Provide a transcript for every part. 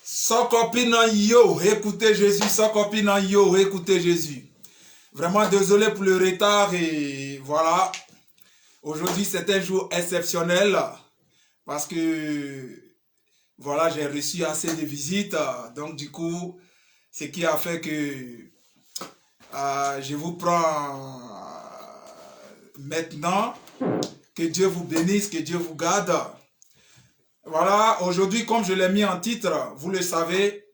Sans copine en yo, écoutez Jésus, sans copine en yo, écoutez Jésus. Vraiment désolé pour le retard et voilà. Aujourd'hui c'est un jour exceptionnel parce que voilà, j'ai reçu assez de visites. Donc du coup, ce qui a fait que je vous prends maintenant. Que Dieu vous bénisse, que Dieu vous garde. Voilà, aujourd'hui, comme je l'ai mis en titre, vous le savez,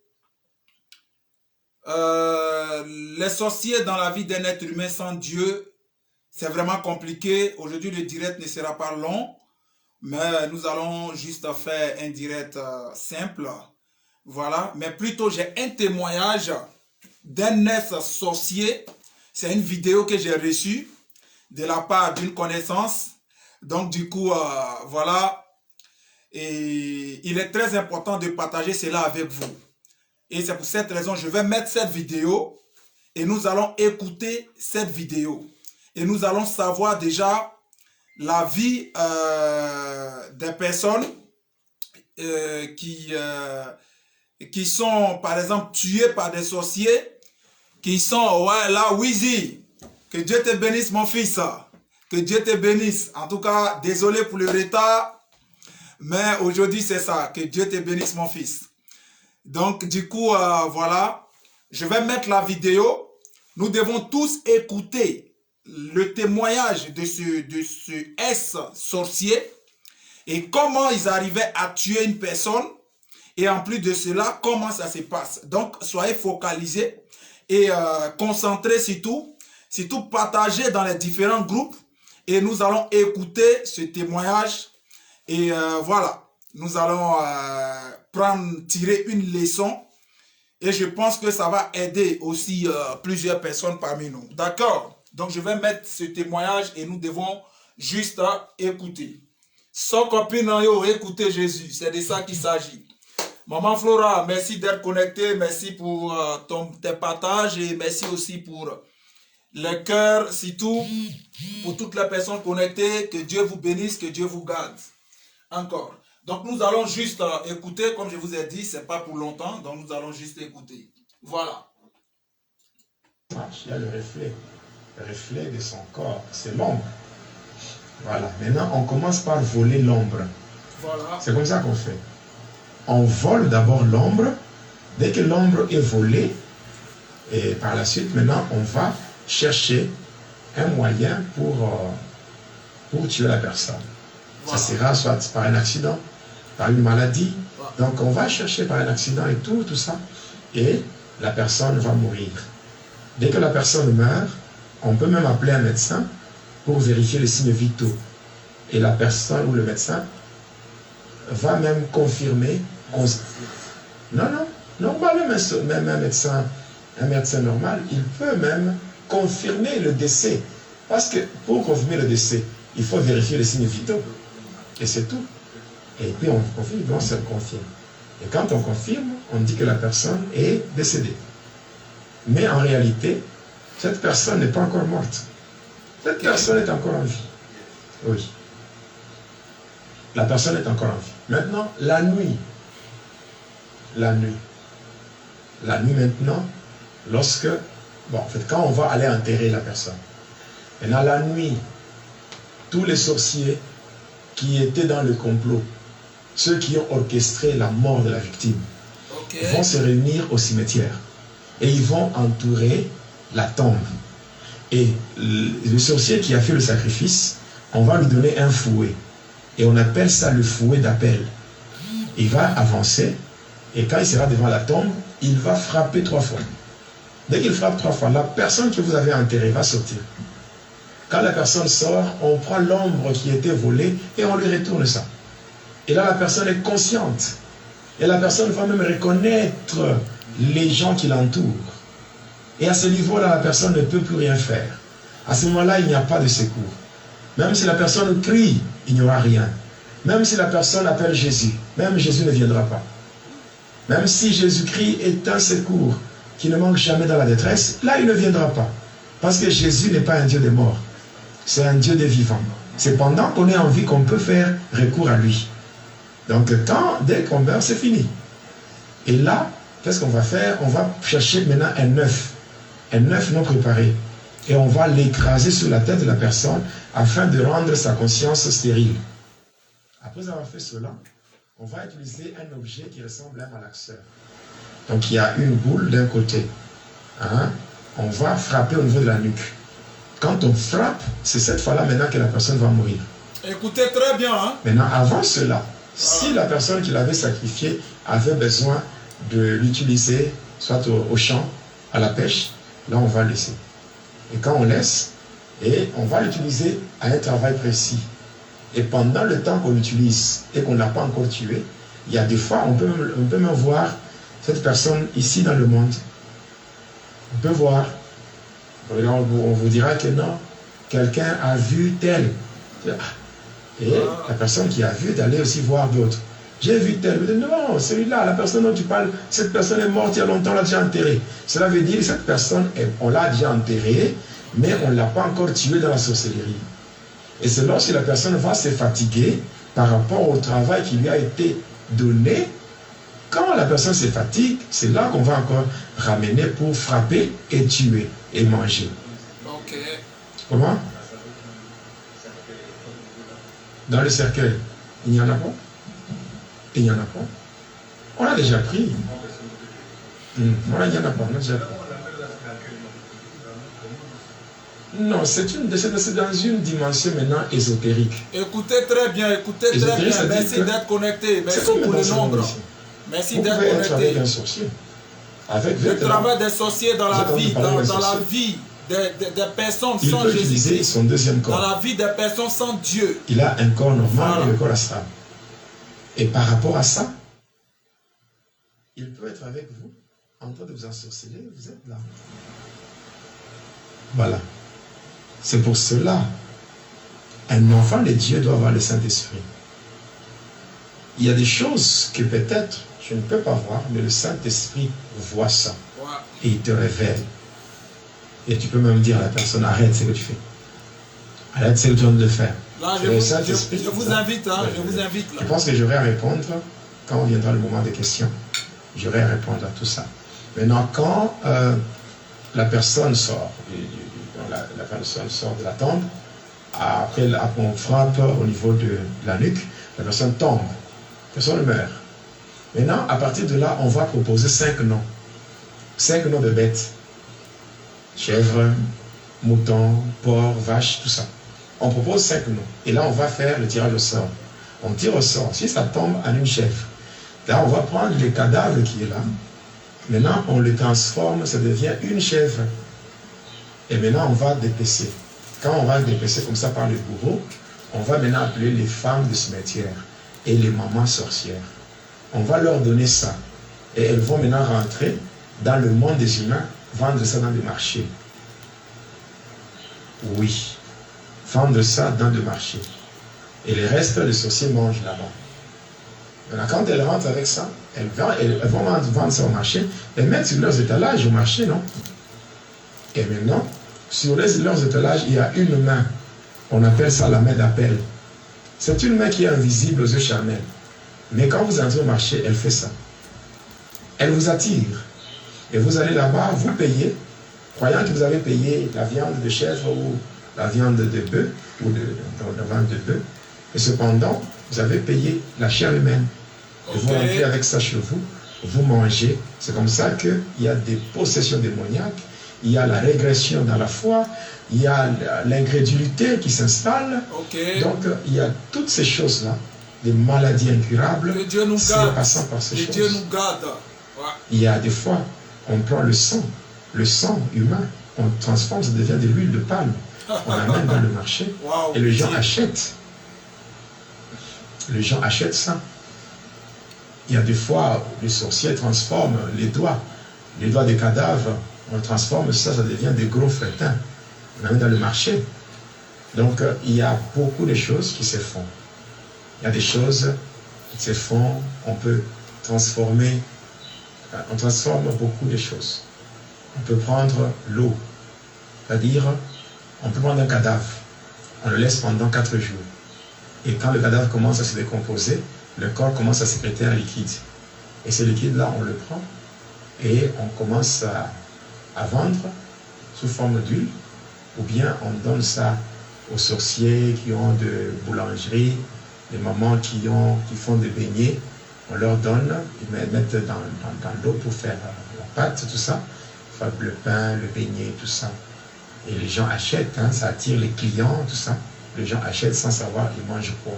les sorciers dans la vie d'un être humain sans Dieu, c'est vraiment compliqué. Aujourd'hui, le direct ne sera pas long, mais nous allons juste faire un direct simple. Voilà, mais plutôt j'ai un témoignage d'un ex-sorcier. C'est une vidéo que j'ai reçue de la part d'une connaissance. Donc du coup, voilà. Et il est très important de partager cela avec vous. Et c'est pour cette raison, je vais mettre cette vidéo et nous allons écouter cette vidéo. Et nous allons savoir déjà la vie des personnes qui sont, par exemple, tuées par des sorciers, qui sont, ouais, là, Wheezy, que Dieu te bénisse, mon fils. Que Dieu te bénisse. En tout cas, désolé pour le retard. Mais aujourd'hui, c'est ça. Que Dieu te bénisse, mon fils. Donc, du coup, voilà. Je vais mettre la vidéo. Nous devons tous écouter le témoignage de ce ex-sorcier et comment ils arrivaient à tuer une personne. Et en plus de cela, comment ça se passe. Donc, soyez focalisés et concentrés surtout partagez dans les différents groupes. Et nous allons écouter ce témoignage. Et voilà, nous allons tirer une leçon. Et je pense que ça va aider aussi plusieurs personnes parmi nous. D'accord? Donc je vais mettre ce témoignage et nous devons juste écouter. Sans copine, écoutez Jésus. C'est de ça qu'il s'agit. Maman Flora, merci d'être connectée. Merci pour tes partages et merci aussi pour le cœur, surtout pour toutes les personnes connectées. Que Dieu vous bénisse, que Dieu vous garde. Encore. Donc nous allons juste écouter, comme je vous ai dit, c'est pas pour longtemps, donc nous allons juste écouter. Voilà. Il y a le reflet de son corps, c'est l'ombre. Voilà. Maintenant, on commence par voler l'ombre. Voilà. C'est comme ça qu'on fait. On vole d'abord l'ombre. Dès que l'ombre est volée, et par la suite, maintenant, on va chercher un moyen pour tuer la personne. Voilà. Ça sera soit par un accident, par une maladie. Voilà. Donc on va chercher par un accident et tout ça. Et la personne va mourir. Dès que la personne meurt, on peut même appeler un médecin pour vérifier les signes vitaux. Et la personne ou le médecin va même confirmer. Non, même un médecin normal, il peut même confirmer le décès. Parce que pour confirmer le décès, il faut vérifier les signes vitaux. Et c'est tout. Et puis on confirme, on se confirme. Et quand on confirme, on dit que la personne est décédée. Mais en réalité, cette personne n'est pas encore morte. Cette personne est encore en vie. Oui. La personne est encore en vie. Maintenant, la nuit. La nuit maintenant, lorsque... Bon, en fait, quand on va aller enterrer la personne. Maintenant, la nuit, tous les sorciers qui étaient dans le complot, ceux qui ont orchestré la mort de la victime, vont se réunir au cimetière et ils vont entourer la tombe. Et le sorcier qui a fait le sacrifice, on va lui donner un fouet. Et on appelle ça le fouet d'appel. Il va avancer et quand il sera devant la tombe, il va frapper 3 fois. Dès qu'il frappe 3 fois, la personne que vous avez enterrée va sortir. Quand la personne sort, on prend l'ombre qui était volée et on lui retourne ça. Et là, la personne est consciente. Et la personne va même reconnaître les gens qui l'entourent. Et à ce niveau-là, la personne ne peut plus rien faire. À ce moment-là, il n'y a pas de secours. Même si la personne crie, il n'y aura rien. Même si la personne appelle Jésus, même Jésus ne viendra pas. Même si Jésus-Christ est un secours qui ne manque jamais dans la détresse, là, il ne viendra pas. Parce que Jésus n'est pas un Dieu des morts. C'est un Dieu des vivants. C'est pendant qu'on est en vie qu'on peut faire recours à lui. Donc, dès qu'on meurt, c'est fini. Et là, qu'est-ce qu'on va faire? On va chercher maintenant un œuf non préparé. Et on va l'écraser sur la tête de la personne afin de rendre sa conscience stérile. Après avoir fait cela, on va utiliser un objet qui ressemble à un malaxeur. Donc il y a une boule d'un côté. Hein? On va frapper au niveau de la nuque. Quand on frappe, c'est cette fois-là maintenant que la personne va mourir. Écoutez très bien. Hein? Maintenant, avant cela, si la personne qui l'avait sacrifié avait besoin de l'utiliser, soit au champ, à la pêche, là on va laisser. Et quand on laisse, et on va l'utiliser à un travail précis. Et pendant le temps qu'on l'utilise et qu'on ne l'a pas encore tué, il y a des fois, on peut même voir cette personne ici dans le monde. On peut voir. On vous dira que non, quelqu'un a vu tel. Et la personne qui a vu d'aller aussi voir d'autres. J'ai vu tel. Non, celui-là, la personne dont tu parles, cette personne est morte il y a longtemps, on l'a déjà enterrée. Cela veut dire que cette personne, on l'a déjà enterrée, mais on ne l'a pas encore tuée dans la sorcellerie. Et c'est lorsque la personne va se fatiguer par rapport au travail qui lui a été donné. Quand la personne se fatigue, c'est là qu'on va encore ramener pour frapper et tuer et manger. Ok. Comment? Dans le cercueil, il n'y en a pas. Il n'y en a pas. On l'a déjà pris. Voilà, il n'y en a pas. On a déjà pris. Non, c'est dans une dimension maintenant ésotérique. Écoutez très bien, écoutez très bien. Merci d'être connecté. Merci pour le nombre. Merci d'être connecté. Avec un sorcier. Le travail des sorciers dans la vie, dans la vie des personnes sans Jésus. Son deuxième corps. Dans la vie des personnes sans Dieu. Il a un corps normal et le corps astral. Et par rapport à ça, il peut être avec vous, en train de vous ensorceler, vous êtes là. Voilà. C'est pour cela, un enfant de Dieu doit avoir le Saint-Esprit. Il y a des choses que peut-être je ne peux pas voir, mais le Saint-Esprit voit ça. Et il te révèle. Et tu peux même dire à la personne, arrête ce que tu fais. Arrête ce que tu viens de faire. Là, je vous invite, hein, je vous invite. Là. Je pense que j'aurai à répondre, quand viendra le moment des questions, j'aurai à répondre à tout ça. Maintenant, quand la personne sort, la personne sort de la tombe, après on frappe au niveau de la nuque, la personne tombe, la personne meurt. Maintenant, à partir de là, on va proposer 5 noms. 5 noms de bêtes. Chèvre, mouton, porc, vache, tout ça. On propose 5 noms. Et là, on va faire le tirage au sort. On tire au sort. Si ça tombe en une chèvre, là, on va prendre le cadavre qui est là. Maintenant, on le transforme, ça devient une chèvre. Et maintenant, on va dépecer. Quand on va dépecer comme ça par le bourreau, on va maintenant appeler les femmes du cimetière et les mamans sorcières. On va leur donner ça. Et elles vont maintenant rentrer dans le monde des humains, vendre ça dans des marchés. Oui. Vendre ça dans des marchés. Et les restes, les sorciers mangent là-bas. Maintenant, quand elles rentrent avec ça, elles vont vendre ça au marché et mettre sur leurs étalages au marché, non? Et maintenant, sur leurs étalages, il y a une main. On appelle ça la main d'appel. C'est une main qui est invisible aux yeux charnels. Mais quand vous entrez au marché, elle fait ça. Elle vous attire. Et vous allez là-bas, vous payez, croyant que vous avez payé la viande de chèvre ou la viande de bœuf, ou la viande de bœuf. Et cependant, vous avez payé la chair humaine. Et vous rentrez avec ça chez vous, vous mangez. C'est comme ça qu'il y a des possessions démoniaques, il y a la régression dans la foi, il y a l'incrédulité qui s'installe. Donc, il y a toutes ces choses-là, des maladies incurables, c'est passant par ces choses. Dieu nous garde. Il y a des fois, on prend le sang humain, on transforme, ça devient de l'huile de palme. On l'amène dans le marché et les gens achètent. Les gens achètent ça. Il y a des fois, les sorciers transforment les doigts des cadavres, on transforme ça, ça devient des gros fétins. On l'amène dans le marché. Donc, il y a beaucoup de choses qui se font. Il y a des choses qui se font, on peut transformer, on transforme beaucoup de choses. On peut prendre l'eau, c'est-à-dire, on peut prendre un cadavre, on le laisse pendant 4 jours. Et quand le cadavre commence à se décomposer, le corps commence à sécréter un liquide. Et ce liquide-là, on le prend et on commence à vendre sous forme d'huile, ou bien on donne ça aux sorciers qui ont de boulangerie, les mamans qui font des beignets, on leur donne, ils mettent dans l'eau pour faire la pâte, tout ça, faire le pain, le beignet, tout ça. Et les gens achètent, hein, ça attire les clients, tout ça. Les gens achètent sans savoir ils mangent quoi.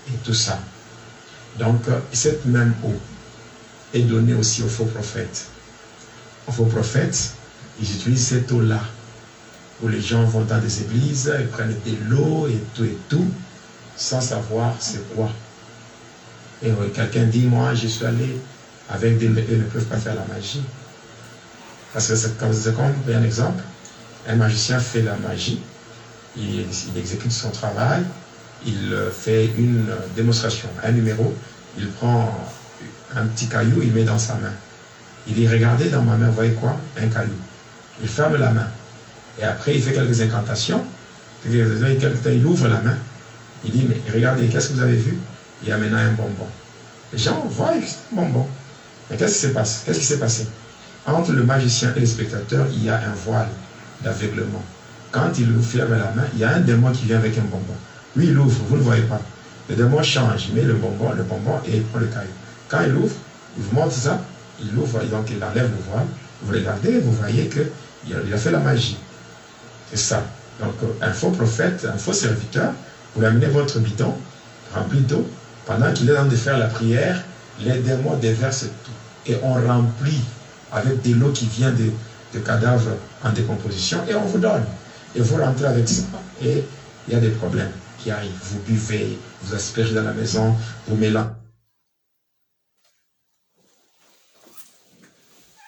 Et tout ça. Donc, cette même eau est donnée aussi aux faux prophètes. Aux faux prophètes, ils utilisent cette eau-là, où les gens vont dans des églises, ils prennent de l'eau et tout, sans savoir c'est quoi. Et quelqu'un dit, moi, je suis allé avec des... Ils ne peuvent pas faire la magie. Parce que c'est comme un exemple, un magicien fait la magie, il exécute son travail, il fait une démonstration, un numéro, il prend un petit caillou, il met dans sa main. Il dit, regardez dans ma main, vous voyez quoi? Un caillou. Il ferme la main. Et après, il fait quelques incantations. Il ouvre la main. Il dit, mais regardez, qu'est-ce que vous avez vu? Il y a maintenant un bonbon. Les gens voient un bonbon. Mais qu'est-ce qui s'est passé? Entre le magicien et le spectateur, il y a un voile d'aveuglement. Quand il ferme la main, il y a un démon qui vient avec un bonbon. Lui, il ouvre, vous ne le voyez pas. Le démon change, il met le bonbon et il prend le caillou. Quand il ouvre, il vous montre ça, il ouvre, donc il enlève le voile. Vous regardez, vous voyez qu'il a fait la magie. C'est ça. Donc, un faux prophète, un faux serviteur, vous amenez votre bidon rempli d'eau. Pendant qu'il est en train de faire la prière, les démons déversent tout. Et on remplit avec de l'eau qui vient de cadavres en décomposition et on vous donne. Et vous rentrez avec ça et il y a des problèmes qui arrivent. Vous buvez, vous aspergez dans la maison, vous mélangez.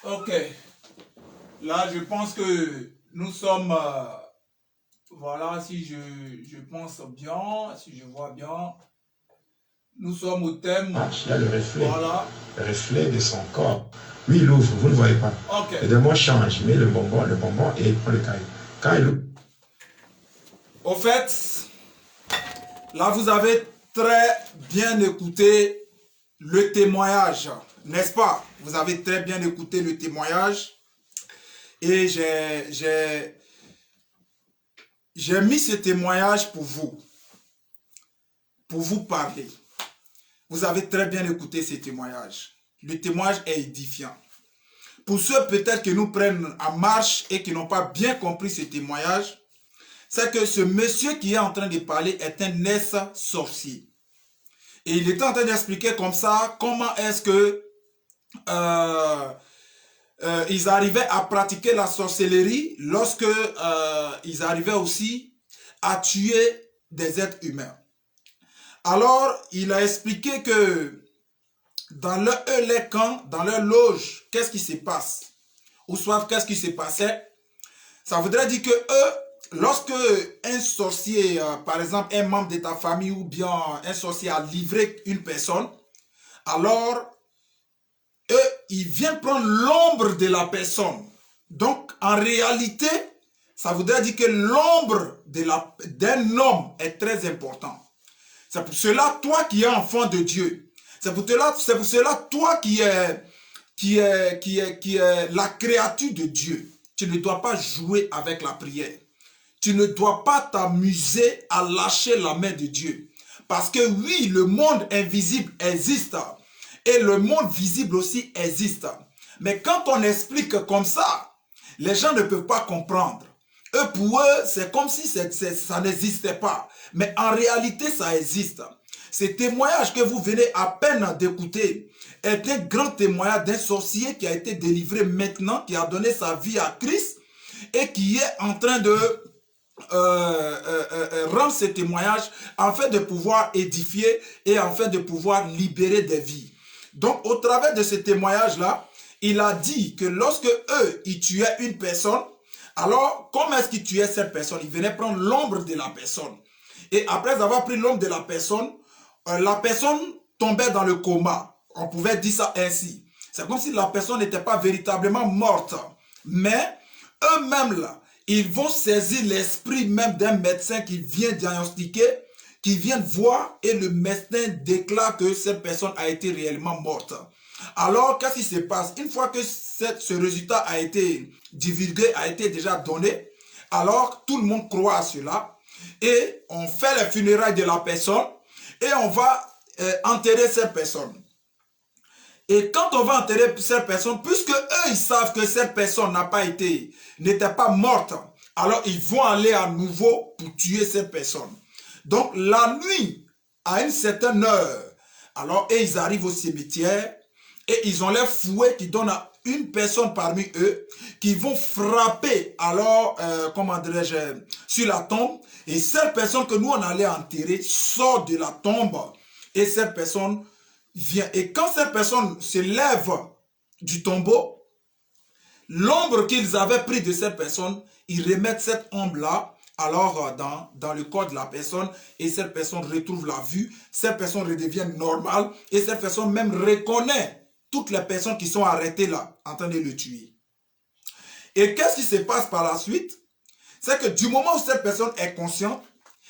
Ok. Là, je pense que nous sommes... voilà, si je pense bien, si je vois bien, nous sommes au thème. Il y a le reflet. Voilà. Le reflet de son corps. Lui, il ouvre, vous ne voyez pas. Okay. Le démon change, il met le bonbon et il prend le caillou. Quand il ouvre. Au fait, là, vous avez très bien écouté le témoignage, n'est-ce pas? Vous avez très bien écouté le témoignage. Et j'ai mis ce témoignage pour vous parler. Vous avez très bien écouté ce témoignage. Le témoignage est édifiant. Pour ceux peut-être qui nous prennent en marche et qui n'ont pas bien compris ce témoignage, c'est que ce monsieur qui est en train de parler est un ex-sorcier. Et il était en train d'expliquer comme ça comment est-ce que ils arrivaient à pratiquer la sorcellerie lorsque ils arrivaient aussi à tuer des êtres humains. Alors, il a expliqué que dans leur camp, dans leur loge, qu'est-ce qui se passe? Ou soit, qu'est-ce qui se passait? Ça voudrait dire que eux, lorsque un sorcier, par exemple, un membre de ta famille ou bien un sorcier a livré une personne, alors, eux, ils viennent prendre l'ombre de la personne. Donc, en réalité, ça voudrait dire que l'ombre d'un homme est très important. C'est pour cela, toi qui es enfant de Dieu, c'est pour cela, toi qui es la créature de Dieu, tu ne dois pas jouer avec la prière. Tu ne dois pas t'amuser à lâcher la main de Dieu. Parce que oui, le monde invisible existe et le monde visible aussi existe. Mais quand on explique comme ça, les gens ne peuvent pas comprendre. Pour eux, c'est comme si ça n'existait pas. Mais en réalité, ça existe. Ce témoignage que vous venez à peine d'écouter est un grand témoignage d'un sorcier qui a été délivré maintenant, qui a donné sa vie à Christ et qui est en train de rendre ce témoignage afin de pouvoir édifier et afin de pouvoir libérer des vies. Donc, au travers de ce témoignage-là, il a dit que lorsque eux, ils tuaient une personne, alors, comment est-ce qu'ils tuaient cette personne? Ils venaient prendre l'ombre de la personne. Et après avoir pris l'ombre de la personne tombait dans le coma. On pouvait dire ça ainsi. C'est comme si la personne n'était pas véritablement morte. Mais eux-mêmes, là, ils vont saisir l'esprit même d'un médecin qui vient diagnostiquer qui viennent voir et le médecin déclare que cette personne a été réellement morte. Alors, qu'est-ce qui se passe? Une fois que ce résultat a été divulgué, a été déjà donné, alors tout le monde croit à cela et on fait les funérailles de la personne et on va enterrer cette personne. Et quand on va enterrer cette personne, puisque eux ils savent que cette personne n'était pas morte, alors ils vont aller à nouveau pour tuer cette personne. Donc la nuit, à une certaine heure, alors ils arrivent au cimetière et ils ont les fouets qui donnent à une personne parmi eux qui vont frapper alors, comment dirais-je, sur la tombe. Et cette personne que nous on allait enterrer sort de la tombe et cette personne vient. Et quand cette personne se lève du tombeau, l'ombre qu'ils avaient pris de cette personne, ils remettent cette ombre-là alors dans le corps de la personne et cette personne retrouve la vue, cette personne redevient normale et cette personne même reconnaît toutes les personnes qui sont arrêtées là en train de le tuer. Et qu'est-ce qui se passe par la suite? C'est que du moment où cette personne est consciente,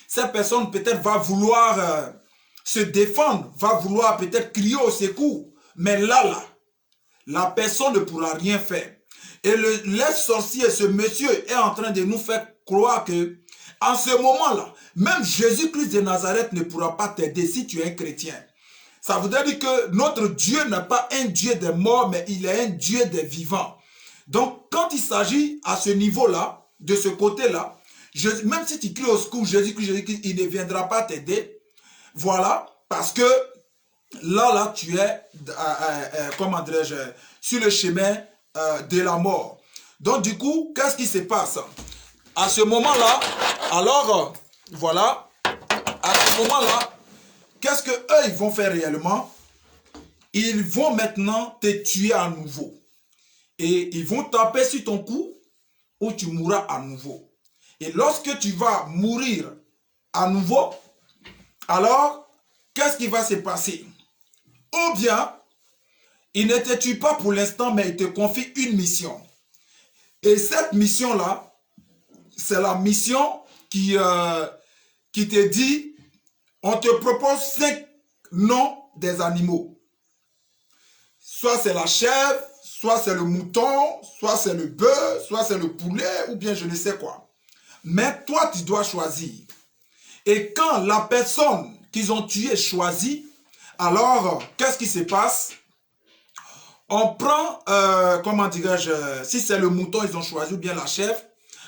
cette personne peut-être va vouloir se défendre, va vouloir peut-être crier au secours, mais là, la personne ne pourra rien faire. Et les sorciers, ce monsieur est en train de nous faire croire que, en ce moment-là, même Jésus-Christ de Nazareth ne pourra pas t'aider si tu es un chrétien. Ça voudrait dire que notre Dieu n'est pas un Dieu des morts, mais il est un Dieu des vivants. Donc, quand il s'agit à ce niveau-là, de ce côté-là, même si tu cries au secours, Jésus-Christ, il ne viendra pas t'aider. Voilà, parce que là, tu es, comment dirais-je, sur le chemin de la mort. Donc, du coup, qu'est-ce qui se passe? À ce moment-là, alors, voilà, à ce moment-là, qu'est-ce que eux ils vont faire réellement? Ils vont maintenant te tuer à nouveau. Et ils vont taper sur ton cou ou tu mourras à nouveau. Et lorsque tu vas mourir à nouveau, alors, qu'est-ce qui va se passer? Ou bien, il ne te tue pas pour l'instant, mais il te confie une mission. Et cette mission-là, c'est la mission qui te dit, on te propose 5 noms des animaux. Soit c'est la chèvre, soit c'est le mouton, soit c'est le bœuf, soit c'est le poulet, ou bien je ne sais quoi. Mais toi, tu dois choisir. Et quand la personne qu'ils ont tuée choisit, alors, qu'est-ce qui se passe? On prend, comment dirais-je, si c'est le mouton, ils ont choisi, ou bien la chèvre,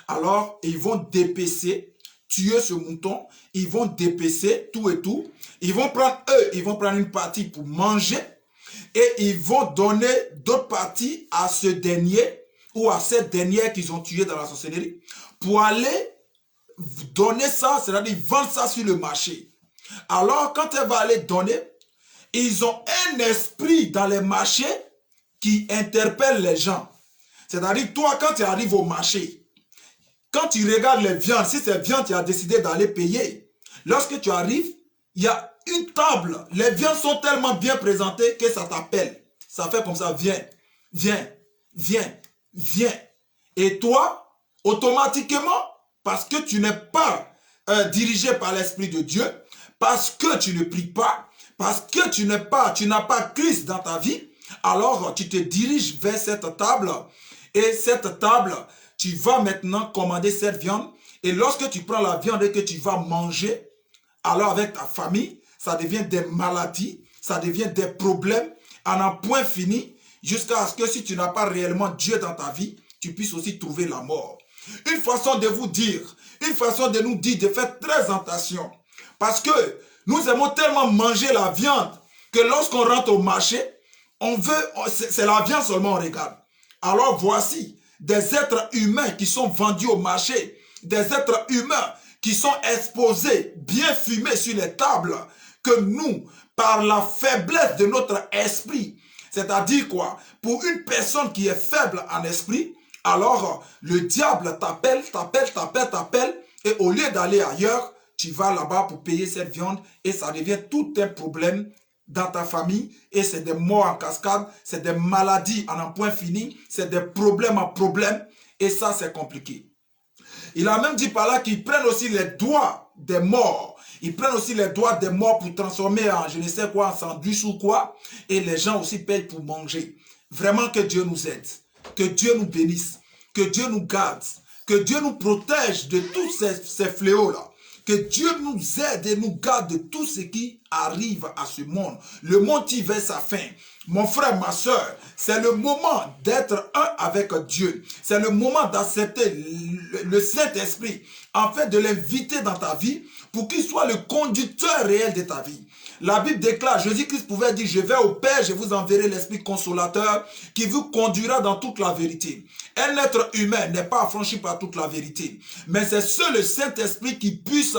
alors ils vont dépecer, tuer ce mouton, ils vont dépecer tout et tout. Ils vont prendre, ils vont prendre une partie pour manger et ils vont donner d'autres parties à ce dernier ou à cette dernière qu'ils ont tué dans la sorcellerie pour aller donner ça, c'est-à-dire vendre ça sur le marché. Alors, quand elle va aller donner, ils ont un esprit dans les marchés qui interpelle les gens. C'est-à-dire, toi, quand tu arrives au marché, quand tu regardes les viandes, si c'est viande, tu as décidé d'aller payer. Lorsque tu arrives, il y a une table. Les viandes sont tellement bien présentées que ça t'appelle. Ça fait comme ça, viens, viens, viens, viens. Et toi, automatiquement, parce que tu n'es pas dirigé par l'Esprit de Dieu, parce que tu ne pries pas, parce que tu n'as pas Christ dans ta vie, alors tu te diriges vers cette table. Et cette table, tu vas maintenant commander cette viande. Et lorsque tu prends la viande et que tu vas manger, alors avec ta famille, ça devient des maladies, ça devient des problèmes à un point fini, jusqu'à ce que si tu n'as pas réellement Dieu dans ta vie, tu puisses aussi trouver la mort. Une façon de vous dire, une façon de nous dire de faire très attention. Parce que nous aimons tellement manger la viande que lorsqu'on rentre au marché, c'est la viande seulement on regarde. Alors voici des êtres humains qui sont vendus au marché, des êtres humains qui sont exposés, bien fumés sur les tables, que nous, par la faiblesse de notre esprit, c'est-à-dire quoi? Pour une personne qui est faible en esprit, alors le diable t'appelle, et au lieu d'aller ailleurs, tu vas là-bas pour payer cette viande et ça devient tout un problème dans ta famille et c'est des morts en cascade, c'est des maladies en un point fini, c'est des problèmes en problème et ça c'est compliqué. Il a même dit par là qu'ils prennent aussi les doigts des morts. Ils prennent aussi les doigts des morts pour transformer en je ne sais quoi, en sandwich ou quoi. Et les gens aussi payent pour manger. Vraiment que Dieu nous aide. Que Dieu nous bénisse. Que Dieu nous garde. Que Dieu nous protège de tous ces fléaux-là. Que Dieu nous aide et nous garde de tout ce qui arrive à ce monde. Le monde tire vers sa fin. Mon frère, ma soeur, c'est le moment d'être un avec Dieu. C'est le moment d'accepter le Saint-Esprit afin de l'inviter dans ta vie pour qu'il soit le conducteur réel de ta vie. La Bible déclare, Jésus-Christ pouvait dire, je vais au Père, je vous enverrai l'Esprit consolateur qui vous conduira dans toute la vérité. Un être humain n'est pas affranchi par toute la vérité, mais c'est seul le Saint-Esprit qui puisse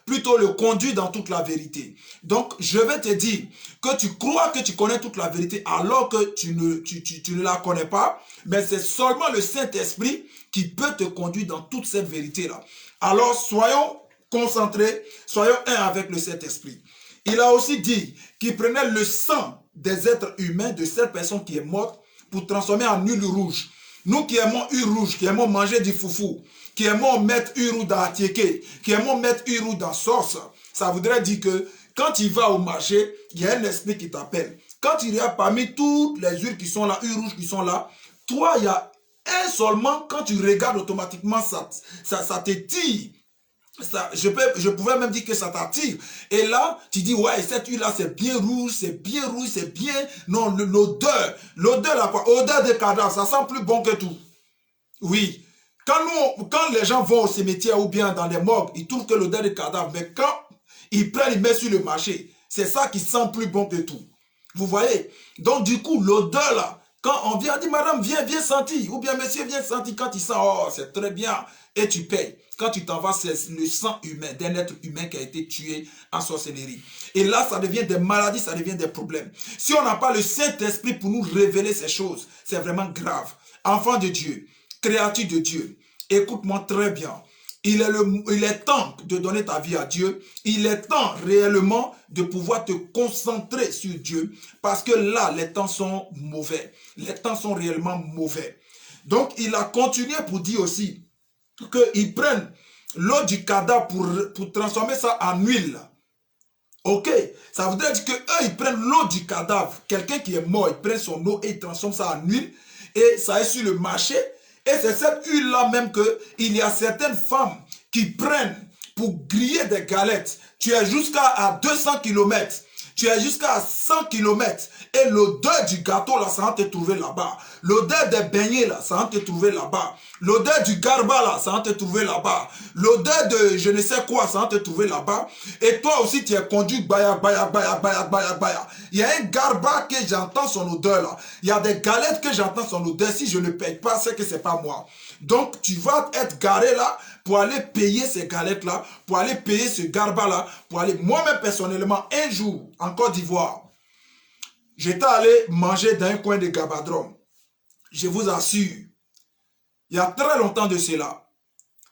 plutôt le conduire dans toute la vérité. Donc, je vais te dire que tu crois que tu connais toute la vérité alors que tu ne la connais pas, mais c'est seulement le Saint-Esprit qui peut te conduire dans toute cette vérité-là. Alors, soyons concentrés, soyons un avec le Saint-Esprit. Il a aussi dit qu'il prenait le sang des êtres humains, de cette personne qui est morte, pour transformer en huile rouge. Nous qui aimons huile rouge, qui aimons manger du foufou, qui aimons mettre huile rouge dans atiéké, qui aimons mettre huile rouge dans sauce, ça voudrait dire que quand tu vas au marché, il y a un esprit qui t'appelle. Quand il y a parmi toutes les huiles qui sont là, huiles rouges qui sont là, toi, il y a un seulement, quand tu regardes automatiquement, ça te tire. Je pouvais même dire que ça t'attire. Et là, tu dis, ouais, cette huile-là, c'est bien rouge, c'est bien rouge, c'est bien... Non, l'odeur là, quoi, odeur de cadavre, ça sent plus bon que tout. Oui. Quand les gens vont au cimetière ou bien dans les morgues, ils trouvent que l'odeur de cadavre, mais quand ils prennent, ils mettent sur le marché, c'est ça qui sent plus bon que tout. Vous voyez? Donc, du coup, l'odeur là, quand on vient, on dit, madame, viens sentir, ou bien monsieur, viens sentir, quand il sent, oh, c'est très bien, et tu payes. Quand tu t'en vas, c'est le sang humain, d'un être humain qui a été tué en sorcellerie. Et là, ça devient des maladies, ça devient des problèmes. Si on n'a pas le Saint-Esprit pour nous révéler ces choses, c'est vraiment grave. Enfant de Dieu, créature de Dieu, écoute-moi très bien. Il est temps de donner ta vie à Dieu. Il est temps réellement de pouvoir te concentrer sur Dieu. Parce que là, les temps sont mauvais. Les temps sont réellement mauvais. Donc, il a continué pour dire aussi qu'ils prennent l'eau du cadavre pour transformer ça en huile. Ok, ça voudrait dire qu'eux, ils prennent l'eau du cadavre. Quelqu'un qui est mort, il prend son eau et il transforme ça en huile. Et ça est sur le marché. Et c'est cette huile-là même qu'il y a certaines femmes qui prennent pour griller des galettes. Tu es jusqu'à 200 km. Tu es jusqu'à 100 km. Et l'odeur du gâteau, là, ça va te trouver là-bas. L'odeur des beignets, là, ça va te trouver là-bas. L'odeur du garba, là, ça va te trouver là-bas. L'odeur de je ne sais quoi, ça va te trouver là-bas. Et toi aussi, tu es conduit, baya. Il y a un garba que j'entends son odeur, là. Il y a des galettes que j'entends son odeur. Si je ne paye pas, c'est que c'est pas moi. Donc, tu vas être garé là pour aller payer ces galettes-là, pour aller payer ce garba-là, pour aller... Moi-même, personnellement, un jour, en Côte d'Ivoire, j'étais allé manger dans un coin de Gabadrom. Je vous assure, il y a très longtemps de cela,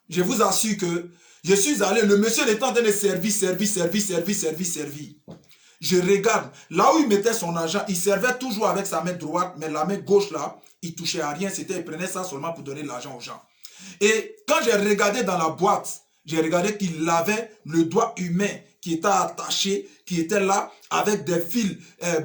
je vous assure que je suis allé, le monsieur était en train de servir. Je regarde, là où il mettait son argent, il servait toujours avec sa main droite, mais la main gauche là, il touchait à rien, il prenait ça seulement pour donner l'argent aux gens. Et quand j'ai regardé dans la boîte, j'ai regardé qu'il avait le doigt humain qui était attaché, qui était là, avec des fils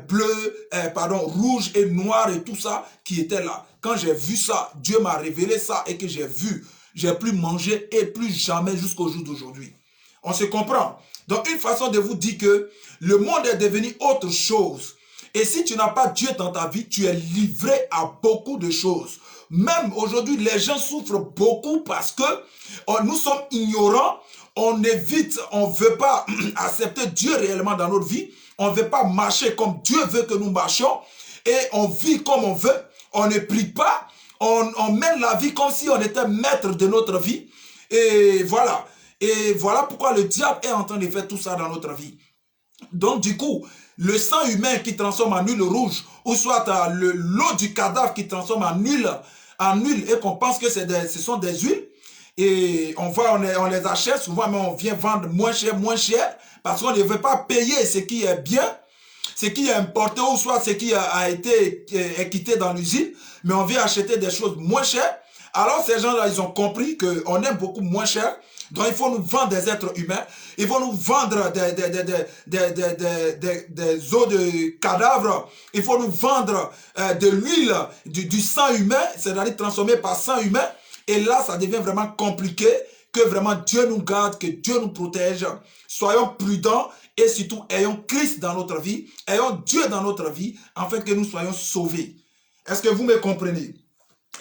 bleus, rouges et noirs et tout ça, qui était là. Quand j'ai vu ça, Dieu m'a révélé ça et que j'ai vu, j'ai plus mangé et plus jamais jusqu'au jour d'aujourd'hui. On se comprend. Donc une façon de vous dire que le monde est devenu autre chose. Et si tu n'as pas Dieu dans ta vie, tu es livré à beaucoup de choses. Même aujourd'hui, les gens souffrent beaucoup parce que nous sommes ignorants, on évite, on ne veut pas accepter Dieu réellement dans notre vie, on ne veut pas marcher comme Dieu veut que nous marchions, et on vit comme on veut, on ne prie pas, on mène la vie comme si on était maître de notre vie, et voilà. Et voilà pourquoi le diable est en train de faire tout ça dans notre vie. Donc du coup, le sang humain qui transforme en huile rouge, ou soit l'eau du cadavre qui transforme en huile, et qu'on pense que ce sont des huiles, et on les achète souvent, mais on vient vendre moins cher, parce qu'on ne veut pas payer ce qui est bien, ce qui est importé, ou soit ce qui a été quitté dans l'usine, mais on vient acheter des choses moins chères. Alors ces gens-là, ils ont compris qu'on aime beaucoup moins cher, Donc il faut nous vendre des êtres humains, ils vont nous vendre des os de cadavres, il faut nous vendre de l'huile, du sang humain, c'est-à-dire transformé par sang humain. Et là, ça devient vraiment compliqué, que vraiment Dieu nous garde, que Dieu nous protège. Soyons prudents et surtout ayons Christ dans notre vie, ayons Dieu dans notre vie, afin que nous soyons sauvés. Est-ce que vous me comprenez?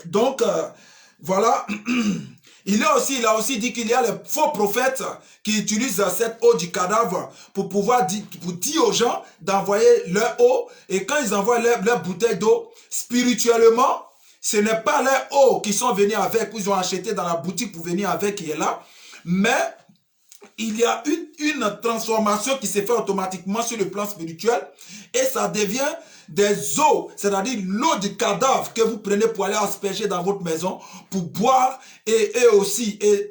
Donc, voilà. Il a aussi dit qu'il y a les faux prophètes qui utilisent cette eau du cadavre pour pouvoir dire aux gens d'envoyer leur eau. Et quand ils envoient leur bouteille d'eau, spirituellement, ce n'est pas leur eau qui sont venus avec, ou ils ont acheté dans la boutique pour venir avec, qui est là. Mais il y a une transformation qui s'est faite automatiquement sur le plan spirituel. Et ça devient des eaux, c'est-à-dire l'eau du cadavre que vous prenez pour aller asperger dans votre maison, pour boire, et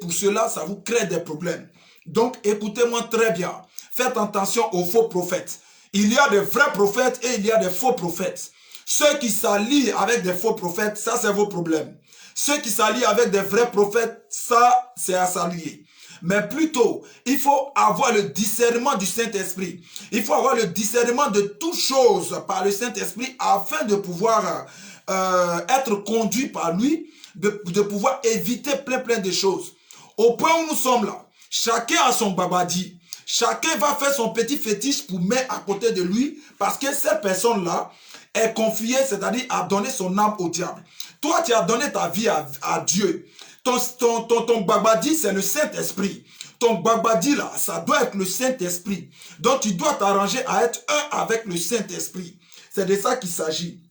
pour cela, ça vous crée des problèmes. Donc, écoutez-moi très bien. Faites attention aux faux prophètes. Il y a des vrais prophètes et il y a des faux prophètes. Ceux qui s'allient avec des faux prophètes, ça c'est vos problèmes. Ceux qui s'allient avec des vrais prophètes, ça c'est à s'allier. Mais plutôt, il faut avoir le discernement du Saint-Esprit. Il faut avoir le discernement de toutes choses par le Saint-Esprit afin de pouvoir être conduit par lui, de pouvoir éviter plein de choses. Au point où nous sommes là, chacun a son babadi. Chacun va faire son petit fétiche pour mettre à côté de lui parce que cette personne-là est confiée, c'est-à-dire a donné son âme au diable. Toi, tu as donné ta vie à Dieu. Ton babadi, c'est le Saint-Esprit. Ton babadi, là, ça doit être le Saint-Esprit. Donc, tu dois t'arranger à être un avec le Saint-Esprit. C'est de ça qu'il s'agit.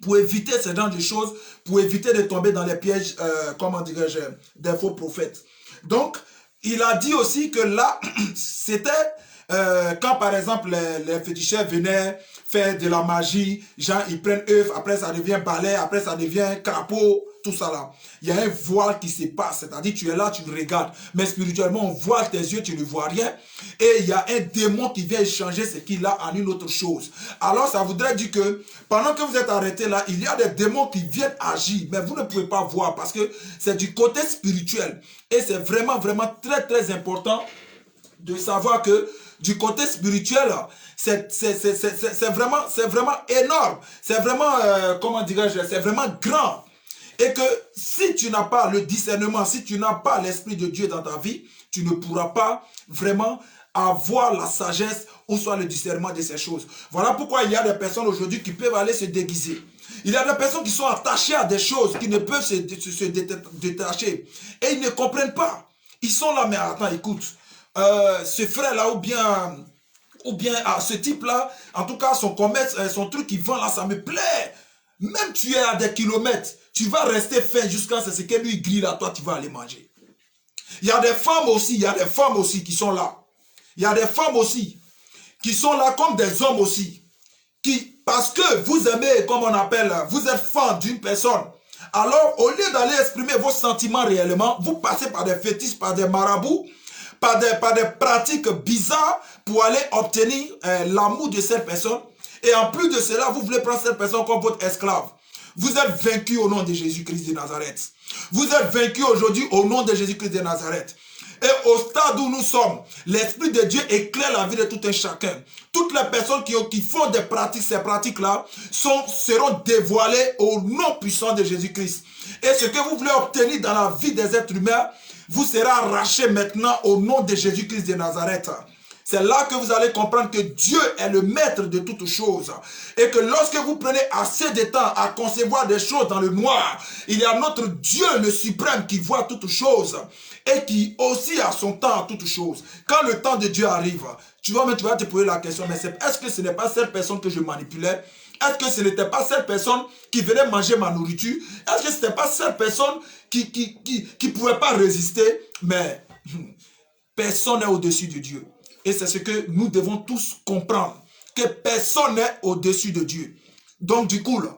Pour éviter ce genre de choses, pour éviter de tomber dans les pièges, comment dirais-je, des faux prophètes. Donc, il a dit aussi que là, c'était quand par exemple les féticheurs venaient faire de la magie, genre ils prennent œuf, après ça devient balai, après ça devient crapaud, tout ça là. Il y a un voile qui se passe, c'est-à-dire tu es là, tu regardes, mais spirituellement on voit tes yeux, tu ne vois rien, et il y a un démon qui vient échanger ce qu'il a en une autre chose. Alors ça voudrait dire que pendant que vous êtes arrêté là, il y a des démons qui viennent agir, mais vous ne pouvez pas voir parce que c'est du côté spirituel. Et c'est vraiment très important de savoir que du côté spirituel, c'est vraiment énorme. C'est vraiment, comment dirais-je, c'est vraiment grand. Et que si tu n'as pas le discernement, si tu n'as pas l'Esprit de Dieu dans ta vie, tu ne pourras pas vraiment avoir la sagesse ou soit le discernement de ces choses. Voilà pourquoi il y a des personnes aujourd'hui qui peuvent aller se déguiser. Il y a des personnes qui sont attachées à des choses, qui ne peuvent se détacher. Et ils ne comprennent pas. Ils sont là, mais attends, écoute, ce frère-là ou bien ce type-là, en tout cas son commerce, son truc qu'il vend là, ça me plaît. Même tu es à des kilomètres, tu vas rester faim jusqu'à ce que lui grille là, toi tu vas aller manger. Il y a des femmes aussi, qui sont là. Il y a des femmes aussi qui sont là comme des hommes aussi. Parce que vous aimez, comme on appelle, vous êtes fan d'une personne. Alors, au lieu d'aller exprimer vos sentiments réellement, vous passez par des fétiches, par des marabouts, par des pratiques bizarres pour aller obtenir l'amour de cette personne. Et en plus de cela, vous voulez prendre cette personne comme votre esclave. Vous êtes vaincu au nom de Jésus-Christ de Nazareth. Vous êtes vaincu aujourd'hui au nom de Jésus-Christ de Nazareth. Et au stade où nous sommes, l'Esprit de Dieu éclaire la vie de tout un chacun. Toutes les personnes qui font des pratiques, ces pratiques-là, seront dévoilées au nom puissant de Jésus-Christ. Et ce que vous voulez obtenir dans la vie des êtres humains, vous sera arraché maintenant au nom de Jésus-Christ de Nazareth. C'est là que vous allez comprendre que Dieu est le maître de toutes choses. Et que lorsque vous prenez assez de temps à concevoir des choses dans le noir, il y a notre Dieu le suprême qui voit toutes choses et qui aussi a son temps à toutes choses. Quand le temps de Dieu arrive, tu vas te poser la question, mais est-ce que ce n'est pas cette personne que je manipulais? Est-ce que ce n'était pas cette personne qui venait manger ma nourriture? Est-ce que ce n'était pas cette personne qui ne pouvait pas résister? Mais personne n'est au-dessus de Dieu. Et c'est ce que nous devons tous comprendre, que personne n'est au-dessus de Dieu. Donc du coup, là,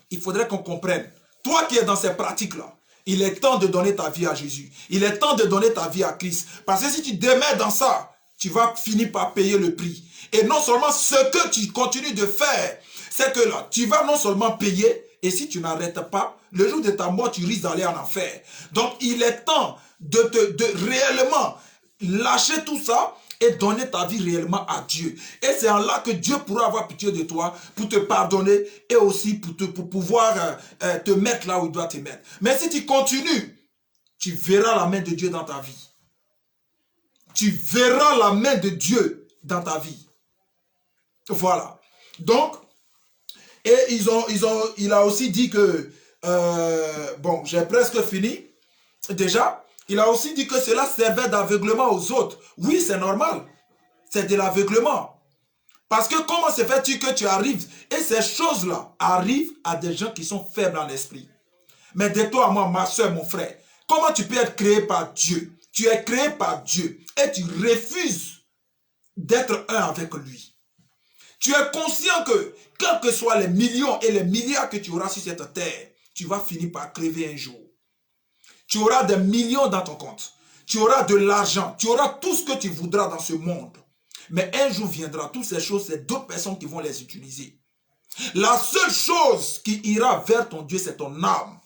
il faudrait qu'on comprenne. Toi qui es dans ces pratiques-là, il est temps de donner ta vie à Jésus. Il est temps de donner ta vie à Christ. Parce que si tu demeures dans ça, tu vas finir par payer le prix. Et non seulement ce que tu continues de faire, c'est que là, tu vas non seulement payer, et si tu n'arrêtes pas, le jour de ta mort, tu risques d'aller en enfer. Donc il est temps de réellement lâcher tout ça et donner ta vie réellement à Dieu. Et c'est en là que Dieu pourra avoir pitié de toi pour te pardonner et aussi pour pouvoir te mettre là où il doit te mettre. Mais si tu continues, tu verras la main de Dieu dans ta vie. Tu verras la main de Dieu dans ta vie. Voilà. Donc, et il a aussi dit que, bon, j'ai presque fini déjà. Il a aussi dit que cela servait d'aveuglement aux autres. Oui, c'est normal. C'est de l'aveuglement. Parce que comment se fait-il que tu arrives? Et ces choses-là arrivent à des gens qui sont faibles en esprit. Mais de toi à moi, ma soeur, mon frère, comment tu peux être créé par Dieu? Tu es créé par Dieu et tu refuses d'être un avec lui. Tu es conscient que, quels que soient les millions et les milliards que tu auras sur cette terre, tu vas finir par crever un jour. Tu auras des millions dans ton compte. Tu auras de l'argent. Tu auras tout ce que tu voudras dans ce monde. Mais un jour viendra, toutes ces choses, c'est d'autres personnes qui vont les utiliser. La seule chose qui ira vers ton Dieu, c'est ton âme.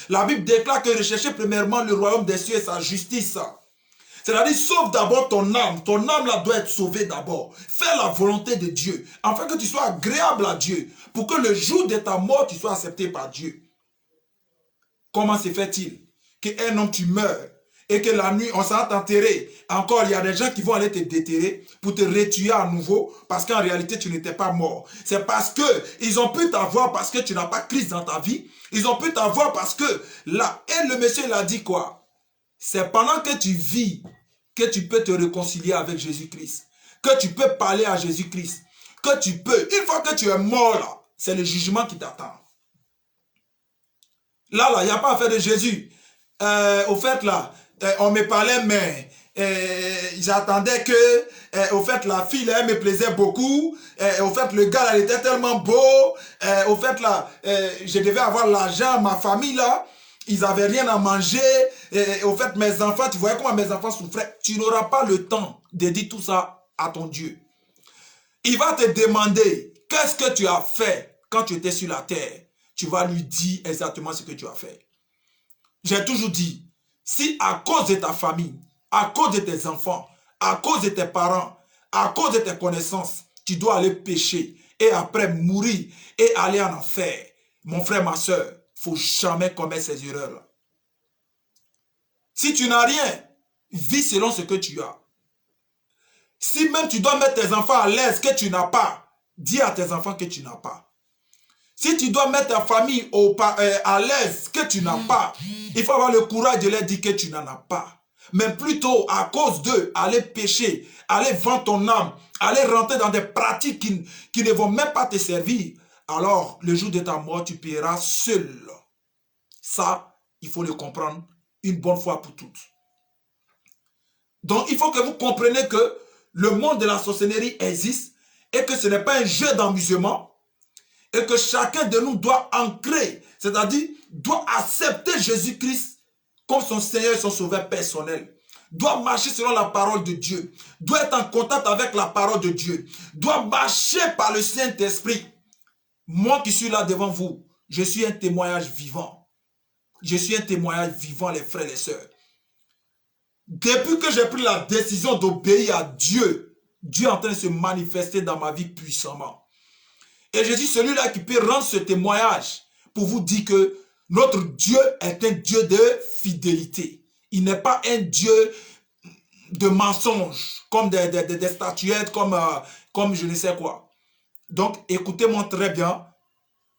La Bible déclare que recherchez premièrement le royaume des cieux et sa justice. C'est-à-dire, sauve d'abord ton âme. Ton âme là doit être sauvée d'abord. Fais la volonté de Dieu, afin que tu sois agréable à Dieu, pour que le jour de ta mort, tu sois accepté par Dieu. Comment se fait-il qu'un homme tu meurs et que la nuit on s'en t'enterrer? Encore, il y a des gens qui vont aller te déterrer pour te retuer à nouveau parce qu'en réalité tu n'étais pas mort. C'est parce que ils ont pu t'avoir parce que tu n'as pas Christ dans ta vie. Ils ont pu t'avoir parce que là, et le monsieur il a dit quoi? C'est pendant que tu vis que tu peux te réconcilier avec Jésus-Christ, que tu peux parler à Jésus-Christ, que tu peux, une fois que tu es mort là, c'est le jugement qui t'attend. Là, il n'y a pas affaire de Jésus. Au fait, là, on me parlait, mais j'attendais que, au fait, la fille, là, elle me plaisait beaucoup. Au fait, le gars, là, il était tellement beau. Au fait, là, je devais avoir l'argent. Ma famille, là, ils n'avaient rien à manger. Au fait, mes enfants, tu voyais comment mes enfants souffraient. Tu n'auras pas le temps de dire tout ça à ton Dieu. Il va te demander, qu'est-ce que tu as fait quand tu étais sur la terre? Tu vas lui dire exactement ce que tu as fait. J'ai toujours dit, si à cause de ta famille, à cause de tes enfants, à cause de tes parents, à cause de tes connaissances, tu dois aller pécher et après mourir et aller en enfer, mon frère, ma soeur, il ne faut jamais commettre ces erreurs-là. Si tu n'as rien, vis selon ce que tu as. Si même tu dois mettre tes enfants à l'aise que tu n'as pas, dis à tes enfants que tu n'as pas. Si tu dois mettre ta famille à l'aise que tu n'as pas, il faut avoir le courage de leur dire que tu n'en as pas. Mais plutôt, à cause d'eux, aller pécher, aller vendre ton âme, aller rentrer dans des pratiques qui ne vont même pas te servir, alors le jour de ta mort, tu paieras seul. Ça, il faut le comprendre une bonne fois pour toutes. Donc, il faut que vous compreniez que le monde de la sorcellerie existe et que ce n'est pas un jeu d'amusement. Et que chacun de nous doit ancrer, c'est-à-dire doit accepter Jésus-Christ comme son Seigneur et son Sauveur personnel. Doit marcher selon la parole de Dieu. Doit être en contact avec la parole de Dieu. Doit marcher par le Saint-Esprit. Moi qui suis là devant vous, je suis un témoignage vivant. Je suis un témoignage vivant, les frères et les sœurs. Depuis que j'ai pris la décision d'obéir à Dieu, Dieu est en train de se manifester dans ma vie puissamment. Et je suis celui-là qui peut rendre ce témoignage pour vous dire que notre Dieu est un Dieu de fidélité. Il n'est pas un Dieu de mensonges, comme des statuettes, comme je ne sais quoi. Donc, écoutez-moi très bien.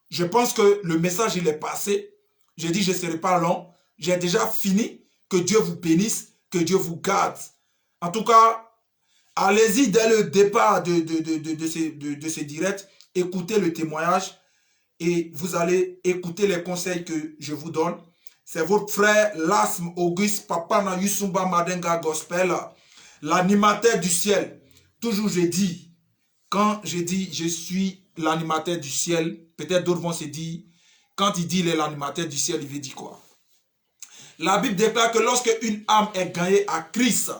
Je pense que le message, il est passé. J'ai dit, je ne serai pas long. J'ai déjà fini. Que Dieu vous bénisse, que Dieu vous garde. En tout cas, allez-y dès le départ de ces directs. Écoutez le témoignage et vous allez écouter les conseils que je vous donne. C'est votre frère Lasme Auguste Papa na Yusumba Madenga Gospel, l'animateur du ciel. Toujours je dis, quand je dis je suis l'animateur du ciel, peut-être d'autres vont se dire, quand il dit il est l'animateur du ciel, il veut dire quoi? La Bible déclare que lorsque une âme est gagnée à Christ,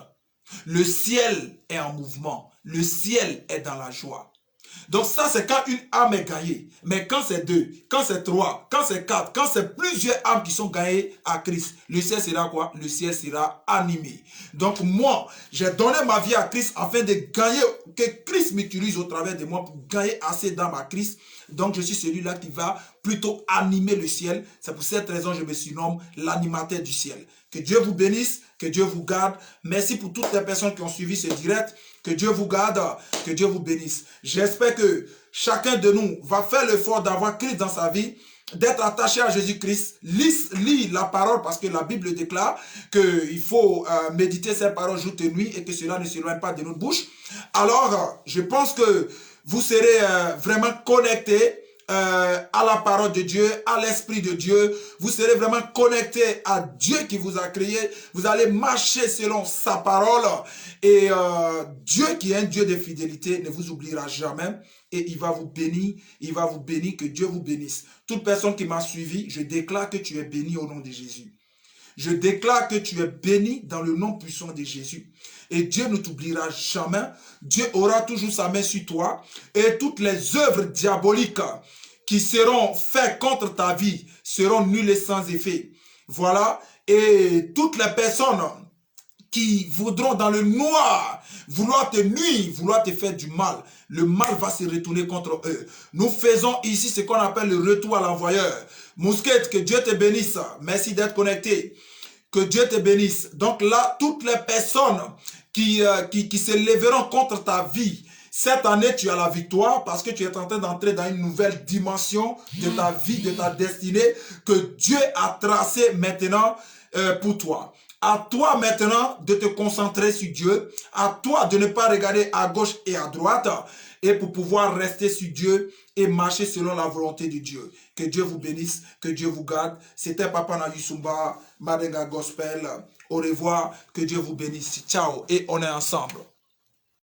le ciel est en mouvement, le ciel est dans la joie. Donc ça, c'est quand une âme est gagnée. Mais quand c'est 2, quand c'est 3, quand c'est 4, quand c'est plusieurs âmes qui sont gagnées à Christ, le ciel sera quoi? Le ciel sera animé. Donc moi, j'ai donné ma vie à Christ afin de gagner, que Christ m'utilise au travers de moi pour gagner assez d'âmes à Christ. Donc je suis celui-là qui va plutôt animer le ciel. C'est pour cette raison que je me surnomme l'animateur du ciel. Que Dieu vous bénisse, que Dieu vous garde. Merci pour toutes les personnes qui ont suivi ce direct. Que Dieu vous garde, que Dieu vous bénisse. J'espère que chacun de nous va faire l'effort d'avoir Christ dans sa vie, d'être attaché à Jésus-Christ. Lis la parole parce que la Bible déclare qu'il faut méditer ces paroles jour et nuit et que cela ne s'éloigne pas de notre bouche. Alors, je pense que vous serez vraiment connectés à la parole de Dieu, à l'Esprit de Dieu. Vous serez vraiment connecté à Dieu qui vous a créé. Vous allez marcher selon sa parole. Et Dieu qui est un Dieu de fidélité ne vous oubliera jamais. Et il va vous bénir. Il va vous bénir. Que Dieu vous bénisse. Toute personne qui m'a suivi, je déclare que tu es béni au nom de Jésus. Je déclare que tu es béni dans le nom puissant de Jésus. Et Dieu ne t'oubliera jamais. Dieu aura toujours sa main sur toi. Et toutes les œuvres diaboliques qui seront faites contre ta vie seront nulles et sans effet. Voilà. Et toutes les personnes qui voudront dans le noir vouloir te nuire, vouloir te faire du mal, le mal va se retourner contre eux. Nous faisons ici ce qu'on appelle le retour à l'envoyeur. Mousquet, que Dieu te bénisse. Merci d'être connecté. Que Dieu te bénisse. Donc là, toutes les personnes qui se lèveront contre ta vie, cette année, tu as la victoire parce que tu es en train d'entrer dans une nouvelle dimension de ta vie, de ta destinée que Dieu a tracée maintenant pour toi. À toi maintenant de te concentrer sur Dieu. À toi de ne pas regarder à gauche et à droite. Et pour pouvoir rester sur Dieu et marcher selon la volonté de Dieu. Que Dieu vous bénisse, que Dieu vous garde. C'était Papa Nayusumba, Madenga Gospel. Au revoir, que Dieu vous bénisse. Ciao et on est ensemble.